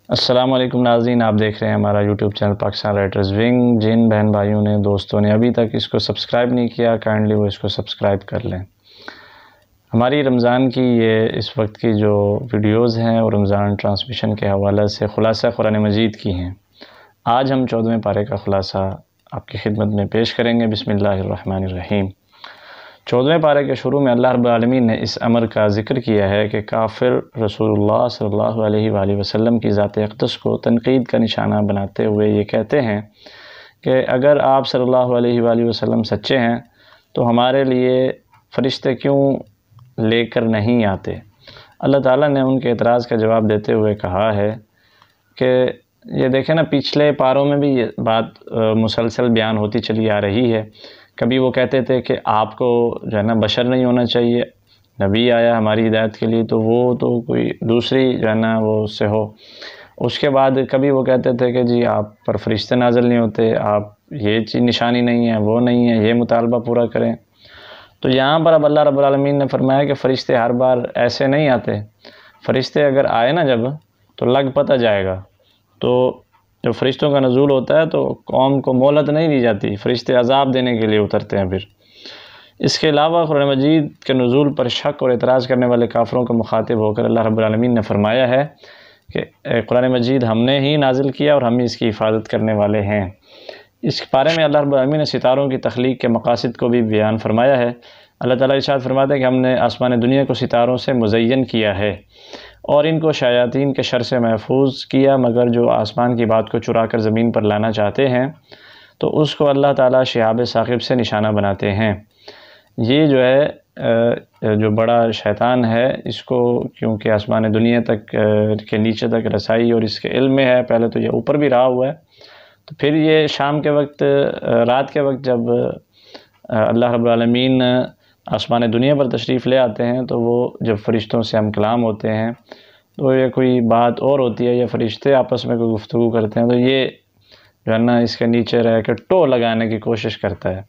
السلام علیکم ناظرین، آپ دیکھ رہے ہیں ہمارا YouTube channel Pakistan writers wing. جن بہن بھائیوں نے دوستوں نے ابھی تک اس کو سبسکرائب نہیں کیا، کائنڈلی وہ اس کو سبسکرائب کر لیں۔ ہماری رمضان کی یہ اس وقت کی جو ویڈیوز ہیں اور رمضان ٹرانسمیشن کے حوالے سے خلاصہ قرآن مجید کی ہیں۔ آج ہم 14ویں پارے کا خلاصہ آپ کی خدمت میں پیش کریں گے۔ بسم اللہ الرحمن الرحیم۔ 14ویں پارے کے شروع میں اللہ رب العالمین نے اس امر کا ذکر کیا ہے کہ کافر رسول اللہ صلی اللہ علیہ وآلہ وسلم کی ذات اقدس کو تنقید کا نشانہ بناتے ہوئے یہ کہتے ہیں کہ اگر آپ صلی اللہ علیہ وآلہ وسلم سچے ہیں تو ہمارے لیے فرشتے کیوں لے کر نہیں آتے؟ اللہ تعالیٰ نے ان کے اعتراض کا جواب دیتے ہوئے کہا ہے کہ یہ دیکھیں نا، پچھلے پاروں میں بھی یہ بات مسلسل بیان ہوتی چلی آ رہی ہے۔ کبھی وہ کہتے تھے کہ آپ کو جو ہے نا بشر نہیں ہونا چاہیے، نبی آیا ہماری ہدایت کے لیے تو وہ تو کوئی دوسری جو ہے نا وہ اس سے ہو۔ اس کے بعد کبھی وہ کہتے تھے کہ جی آپ پر فرشتے نازل نہیں ہوتے، آپ یہ چیز نشانی نہیں ہے، وہ نہیں ہے، یہ مطالبہ پورا کریں۔ تو یہاں پر اب اللہ رب العالمین نے فرمایا کہ فرشتے ہر بار ایسے نہیں آتے، فرشتے اگر آئے نا جب تو لگ پتہ جائے گا۔ تو جب فرشتوں کا نزول ہوتا ہے تو قوم کو مہلت نہیں دی جاتی، فرشتے عذاب دینے کے لیے اترتے ہیں۔ پھر اس کے علاوہ قرآن مجید کے نزول پر شک اور اعتراض کرنے والے کافروں کو مخاطب ہو کر اللہ رب العالمین نے فرمایا ہے کہ قرآن مجید ہم نے ہی نازل کیا اور ہم ہی اس کی حفاظت کرنے والے ہیں۔ اس بارے میں اللہ رب العالمین نے ستاروں کی تخلیق کے مقاصد کو بھی بیان فرمایا ہے۔ اللہ تعالیٰ ارشاد فرماتا ہے کہ ہم نے آسمان دنیا کو ستاروں سے مزین کیا ہے اور ان کو شیاطین کے شر سے محفوظ کیا، مگر جو آسمان کی بات کو چرا کر زمین پر لانا چاہتے ہیں تو اس کو اللہ تعالیٰ شہاب ثاقب سے نشانہ بناتے ہیں۔ یہ جو ہے جو بڑا شیطان ہے، اس کو کیونکہ آسمان دنیا تک کے نیچے تک رسائی اور اس کے علم میں ہے، پہلے تو یہ اوپر بھی رہا ہوا ہے، تو پھر یہ شام کے وقت، رات کے وقت جب اللہ رب العالمین آسمان دنیا پر تشریف لے آتے ہیں تو وہ جب فرشتوں سے ہم کلام ہوتے ہیں تو یہ کوئی بات اور ہوتی ہے، یا فرشتے آپس میں کوئی گفتگو کرتے ہیں تو یہ جو ہے نا اس کے نیچے رہ کے ٹو لگانے کی کوشش کرتا ہے۔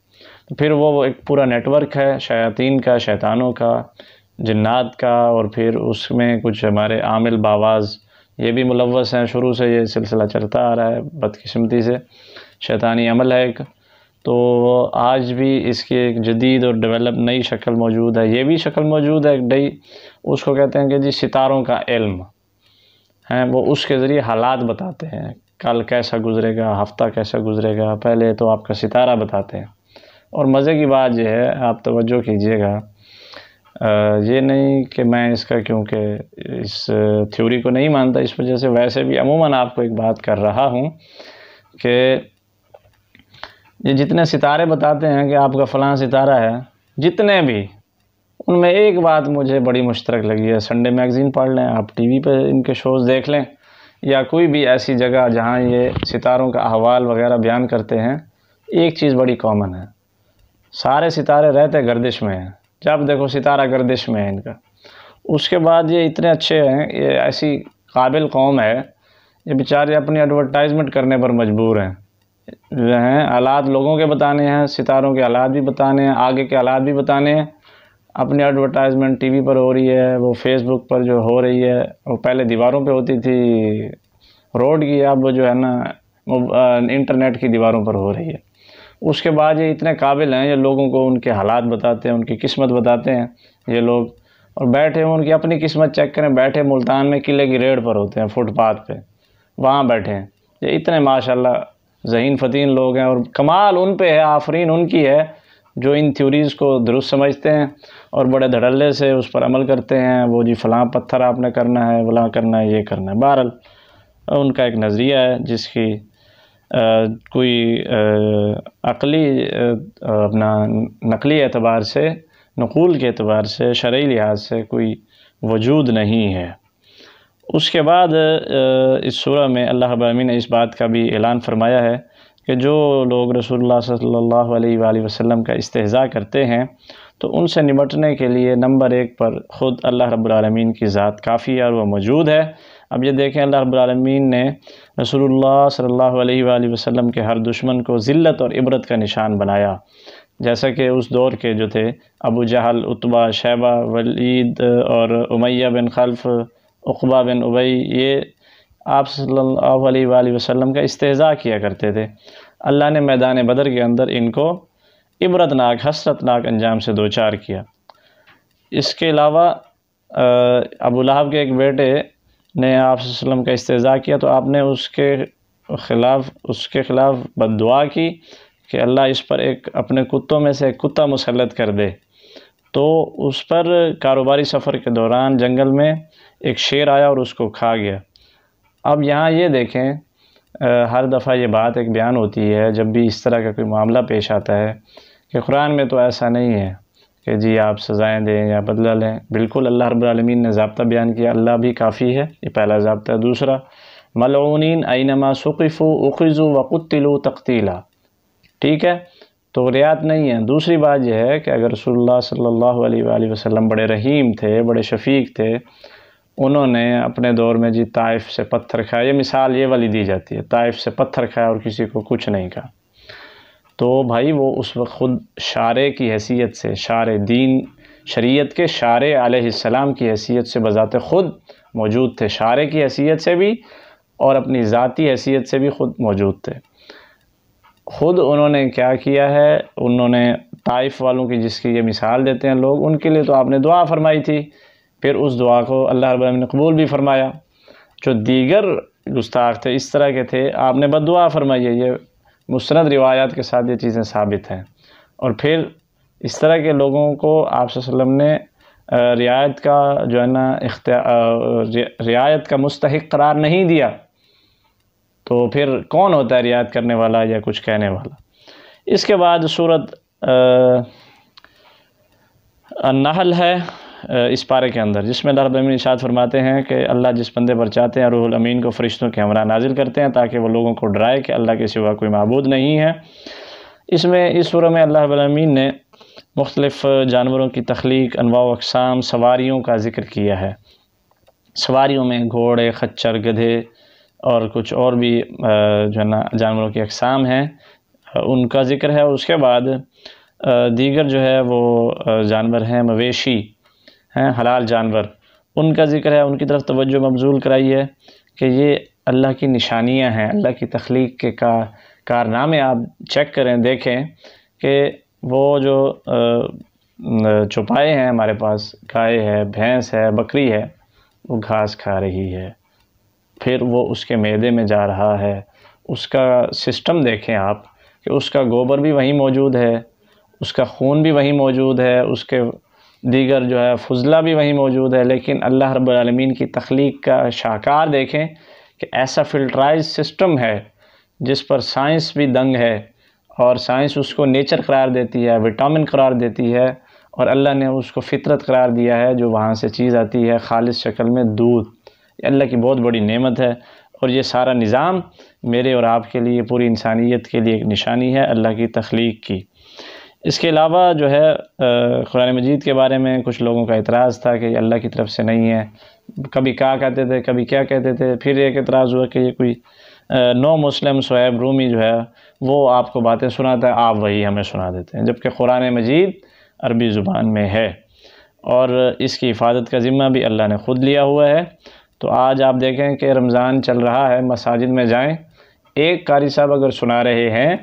تو پھر وہ ایک پورا نیٹ ورک ہے شیاطین کا، شیطانوں کا، جنات کا، اور پھر اس میں کچھ ہمارے عامل باواز یہ بھی ملوث ہیں۔ شروع سے یہ سلسلہ چلتا آ رہا ہے، بدقسمتی سے شیطانی عمل ہے ایک۔ تو آج بھی اس کی ایک جدید اور ڈیولپ نئی شکل موجود ہے، یہ بھی شکل موجود ہے ایک نئی، اس کو کہتے ہیں کہ جی ستاروں کا علم ہے۔ وہ اس کے ذریعے حالات بتاتے ہیں، کل کیسا گزرے گا، ہفتہ کیسا گزرے گا، پہلے تو آپ کا ستارہ بتاتے ہیں۔ اور مزے کی بات یہ ہے، آپ توجہ کیجئے گا، یہ نہیں کہ میں اس کا کیونکہ اس تھیوری کو نہیں مانتا اس وجہ سے، ویسے بھی عموماً آپ کو ایک بات کر رہا ہوں کہ یہ جتنے ستارے بتاتے ہیں کہ آپ کا فلاں ستارہ ہے، جتنے بھی، ان میں ایک بات مجھے بڑی مشترک لگی ہے۔ سنڈے میگزین پڑھ لیں آپ، ٹی وی پہ ان کے شوز دیکھ لیں، یا کوئی بھی ایسی جگہ جہاں یہ ستاروں کا احوال وغیرہ بیان کرتے ہیں، ایک چیز بڑی کامن ہے، سارے ستارے رہتے گردش میں ہیں، جب دیکھو ستارہ گردش میں ہے ان کا۔ اس کے بعد یہ اتنے اچھے ہیں، یہ ایسی قابل قوم ہے، یہ بیچارے اپنی ایڈورٹائزمنٹ کرنے پر مجبور ہیں، جو ہیں حالات لوگوں کے بتانے ہیں، ستاروں کے حالات بھی بتانے ہیں، آگے کے حالات بھی بتانے ہیں۔ اپنی ایڈورٹائزمنٹ ٹی وی پر ہو رہی ہے، وہ فیس بک پر جو ہو رہی ہے، وہ پہلے دیواروں پہ ہوتی تھی روڈ کی، اب وہ جو ہے نا انٹرنیٹ کی دیواروں پر ہو رہی ہے۔ اس کے بعد یہ اتنے قابل ہیں، یہ لوگوں کو ان کے حالات بتاتے ہیں، ان کی قسمت بتاتے ہیں یہ لوگ، اور بیٹھے ان کی اپنی قسمت چیک کریں، بیٹھے ملتان میں قلعے کی ریڑھ پر ہوتے ہیں، فٹ پاتھ پہ وہاں بیٹھے ہیں۔ یہ اتنے ماشاءاللہ ذہین فتین لوگ ہیں، اور کمال ان پہ ہے، آفرین ان کی ہے جو ان تھیوریز کو درست سمجھتے ہیں اور بڑے دھڑلے سے اس پر عمل کرتے ہیں۔ وہ جی فلاں پتھر آپ نے کرنا ہے، فلاں کرنا ہے، یہ کرنا ہے، بہرحال ان کا ایک نظریہ ہے جس کی کوئی عقلی اپنا نقلی اعتبار سے، نقول کے اعتبار سے، شرعی لحاظ سے کوئی وجود نہیں ہے۔ اس کے بعد اس سورہ میں اللہ رب العالمین نے اس بات کا بھی اعلان فرمایا ہے کہ جو لوگ رسول اللہ صلی اللہ علیہ وآلہ وسلم کا استہزاء کرتے ہیں تو ان سے نمٹنے کے لیے نمبر ایک پر خود اللہ رب العالمین کی ذات کافی ہے اور وہ موجود ہے۔ اب یہ دیکھیں، اللہ رب العالمین نے رسول اللہ صلی اللہ علیہ وآلہ وسلم کے ہر دشمن کو ذلت اور عبرت کا نشان بنایا، جیسا کہ اس دور کے جو تھے ابو جہل، عتبہ، شیبہ، ولید اور امیہ بن خلف، عقبہ بن ابی، یہ آپ صلی اللہ علیہ وآلہ وسلم کا استہزاء کیا کرتے تھے۔ اللہ نے میدان بدر کے اندر ان کو عبرتناک حسرتناک انجام سے دوچار کیا۔ اس کے علاوہ ابو لہب کے ایک بیٹے نے آپ صلی اللہ علیہ وسلم کا استہزاء کیا تو آپ نے اس کے خلاف بد دعا کی کہ اللہ اس پر ایک اپنے کتوں میں سے ایک کتا مسلط کر دے۔ تو اس پر کاروباری سفر کے دوران جنگل میں ایک شیر آیا اور اس کو کھا گیا۔ اب یہاں یہ دیکھیں، ہر دفعہ یہ بات ایک بیان ہوتی ہے جب بھی اس طرح کا کوئی معاملہ پیش آتا ہے کہ قرآن میں تو ایسا نہیں ہے کہ جی آپ سزائیں دیں یا بدلہ لیں۔ بالکل اللہ رب العالمین نے ضابطہ بیان کیا، اللہ بھی کافی ہے، یہ پہلا ضابطہ۔ دوسرا، ملعونین اینما ثقفوا اخذوا وقتلوا تقتیلا، ٹھیک ہے، تو رعایت نہیں ہے۔ دوسری بات یہ ہے کہ اگر رسول اللہ صلی اللہ علیہ وآلہ وسلم بڑے رحیم تھے، بڑے شفیق تھے، انہوں نے اپنے دور میں جی طائف سے پتھر کھایا، یہ مثال یہ والی دی جاتی ہے، طائف سے پتھر کھایا اور کسی کو کچھ نہیں کہا، تو بھائی وہ اس وقت خود شارع کی حیثیت سے، شارع دین شریعت کے شارع علیہ السلام کی حیثیت سے بذات خود موجود تھے، شارع کی حیثیت سے بھی اور اپنی ذاتی حیثیت سے بھی خود موجود تھے۔ خود انہوں نے کیا کیا ہے، انہوں نے طائف والوں کی جس کی یہ مثال دیتے ہیں لوگ، ان کے لیے تو آپ نے دعا فرمائی تھی، پھر اس دعا کو اللہ رب العالمین نے قبول بھی فرمایا۔ جو دیگر گستاخ تھے، اس طرح کے تھے، آپ نے بد دعا فرمائی ہے، یہ مستند روایات کے ساتھ یہ چیزیں ثابت ہیں۔ اور پھر اس طرح کے لوگوں کو آپ صلی اللہ علیہ وسلم نے رعایت کا جو ہے نا رعایت کا مستحق قرار نہیں دیا، تو پھر کون ہوتا ہے رعایت کرنے والا یا کچھ کہنے والا۔ اس کے بعد سورۃ النحل ہے اس پارے کے اندر، جس میں اللہ رب العالمین ارشاد فرماتے ہیں کہ اللہ جس بندے پر چاہتے ہیں روح الامین کو فرشتوں کے ہمراہ نازل کرتے ہیں تاکہ وہ لوگوں کو ڈرائے کہ اللہ کے سوا کوئی معبود نہیں ہے۔ اس سورہ میں اللہ رب العالمین نے مختلف جانوروں کی تخلیق، انواع و اقسام، سواریوں کا ذکر کیا ہے۔ سواریوں میں گھوڑے، خچر، گدھے اور کچھ اور بھی جو ہے نا جانوروں کی اقسام ہیں، ان کا ذکر ہے۔ اس کے بعد دیگر جو ہے وہ جانور ہیں مویشی ہیں، حلال جانور، ان کا ذکر ہے، ان کی طرف توجہ مبذول کرائی ہے کہ یہ اللہ کی نشانیاں ہیں، اللہ کی تخلیق کے کارنامے آپ چیک کریں، دیکھیں کہ وہ جو چھپائے ہیں ہمارے پاس، گائے ہے، بھینس ہے، بکری ہے، وہ گھاس کھا رہی ہے، پھر وہ اس کے معدے میں جا رہا ہے، اس کا سسٹم دیکھیں آپ کہ اس کا گوبر بھی وہیں موجود ہے، اس کا خون بھی وہیں موجود ہے، اس کے دیگر جو ہے فضلہ بھی وہیں موجود ہے، لیکن اللہ رب العالمین کی تخلیق کا شاہکار دیکھیں کہ ایسا فلٹرائز سسٹم ہے جس پر سائنس بھی دنگ ہے، اور سائنس اس کو نیچر قرار دیتی ہے، وٹامن قرار دیتی ہے، اور اللہ نے اس کو فطرت قرار دیا ہے جو وہاں سے چیز آتی ہے خالص شکل میں دودھ۔ یہ اللہ کی بہت بڑی نعمت ہے، اور یہ سارا نظام میرے اور آپ کے لیے، پوری انسانیت کے لیے ایک نشانی ہے اللہ کی تخلیق کی۔ اس کے علاوہ جو ہے قرآن مجید کے بارے میں کچھ لوگوں کا اعتراض تھا کہ یہ اللہ کی طرف سے نہیں ہے، کبھی کہا کہتے تھے، کبھی کیا کہتے تھے، پھر ایک اعتراض ہوا کہ یہ کوئی نو مسلم صہیب رومی جو ہے وہ آپ کو باتیں سناتا ہے، آپ وہی ہمیں سنا دیتے ہیں، جبکہ قرآن مجید عربی زبان میں ہے اور اس کی حفاظت کا ذمہ بھی اللہ نے خود لیا ہوا ہے۔ تو آج آپ دیکھیں کہ رمضان چل رہا ہے، مساجد میں جائیں، ایک قاری صاحب اگر سنا رہے ہیں،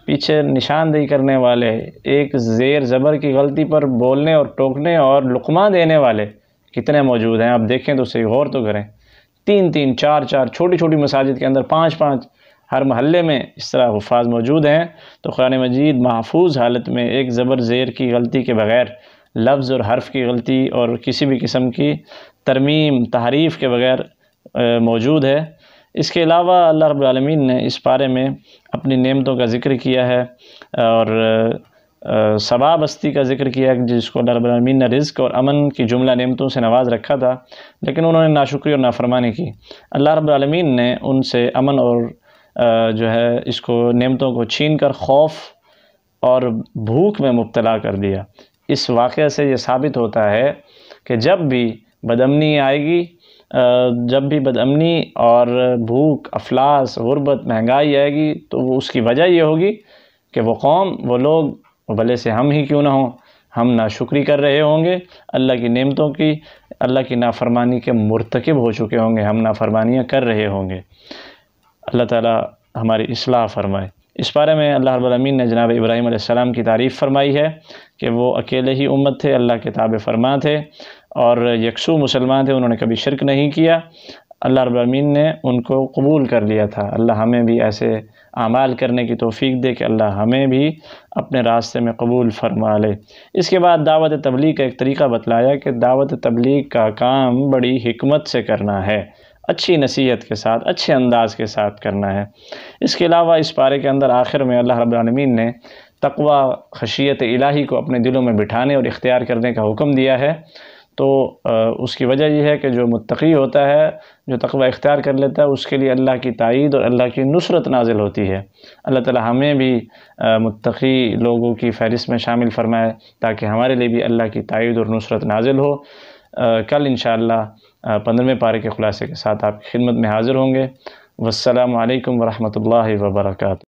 پیچھے نشاندہی کرنے والے، ایک زیر زبر کی غلطی پر بولنے اور ٹوکنے اور لقمہ دینے والے کتنے موجود ہیں، آپ دیکھیں تو صحیح غور تو کریں۔ 3 4 چھوٹی چھوٹی مساجد کے اندر 5 ہر محلے میں اس طرح حفاظ موجود ہیں۔ تو قرآن مجید محفوظ حالت میں ایک زبر زیر کی غلطی کے بغیر، لفظ اور حرف کی غلطی اور کسی بھی قسم کی ترمیم تحریف کے بغیر موجود ہے۔ اس کے علاوہ اللہ رب العالمین نے اس بارے میں اپنی نعمتوں کا ذکر کیا ہے اور سبا بستی کا ذکر کیا ہے، جس کو اللہ رب العالمین نے رزق اور امن کی جملہ نعمتوں سے نواز رکھا تھا، لیکن انہوں نے ناشکری اور نافرمانی کی۔ اللہ رب العالمین نے ان سے امن اور جو ہے اس کو نعمتوں کو چھین کر خوف اور بھوک میں مبتلا کر دیا۔ اس واقعہ سے یہ ثابت ہوتا ہے کہ جب بھی بدامنی آئے گی، جب بھی بدامنی اور بھوک، افلاس، غربت، مہنگائی آئے گی، تو وہ اس کی وجہ یہ ہوگی کہ وہ قوم، وہ لوگ، بھلے سے ہم ہی کیوں نہ ہوں، ہم ناشکری کر رہے ہوں گے، اللہ کی نعمتوں کی اللہ کی نافرمانی کے مرتکب ہو چکے ہوں گے، ہم نافرمانیاں کر رہے ہوں گے۔ اللہ تعالیٰ ہماری اصلاح فرمائے۔ اس بارے میں اللہ رب العالمین نے جناب ابراہیم علیہ السلام کی تعریف فرمائی ہے کہ وہ اکیلے ہی امت تھے، اللہ کے تابع فرما تھے اور یکسو مسلمان تھے، انہوں نے کبھی شرک نہیں کیا۔ اللہ رب العالمین نے ان کو قبول کر لیا تھا۔ اللہ ہمیں بھی ایسے اعمال کرنے کی توفیق دے کہ اللہ ہمیں بھی اپنے راستے میں قبول فرما لے۔ اس کے بعد دعوت تبلیغ کا ایک طریقہ بتلایا کہ دعوت تبلیغ کا کام بڑی حکمت سے کرنا ہے، اچھی نصیحت کے ساتھ، اچھے انداز کے ساتھ کرنا ہے۔ اس کے علاوہ اس پارے کے اندر آخر میں اللہ رب العالمین نے تقوی، خشیت الہی کو اپنے دلوں میں بٹھانے اور اختیار کرنے کا حکم دیا ہے۔ تو اس کی وجہ یہ ہے کہ جو متقی ہوتا ہے، جو تقوی اختیار کر لیتا ہے، اس کے لیے اللہ کی تائید اور اللہ کی نصرت نازل ہوتی ہے۔ اللہ تعالی ہمیں بھی متقی لوگوں کی فہرست میں شامل فرمائے تاکہ ہمارے لیے بھی اللہ کی تائید اور نصرت نازل ہو۔ کل انشاءاللہ 15ویں پارے کے خلاصے کے ساتھ آپ کی خدمت میں حاضر ہوں گے۔ والسلام علیکم ورحمۃ اللہ وبرکاتہ۔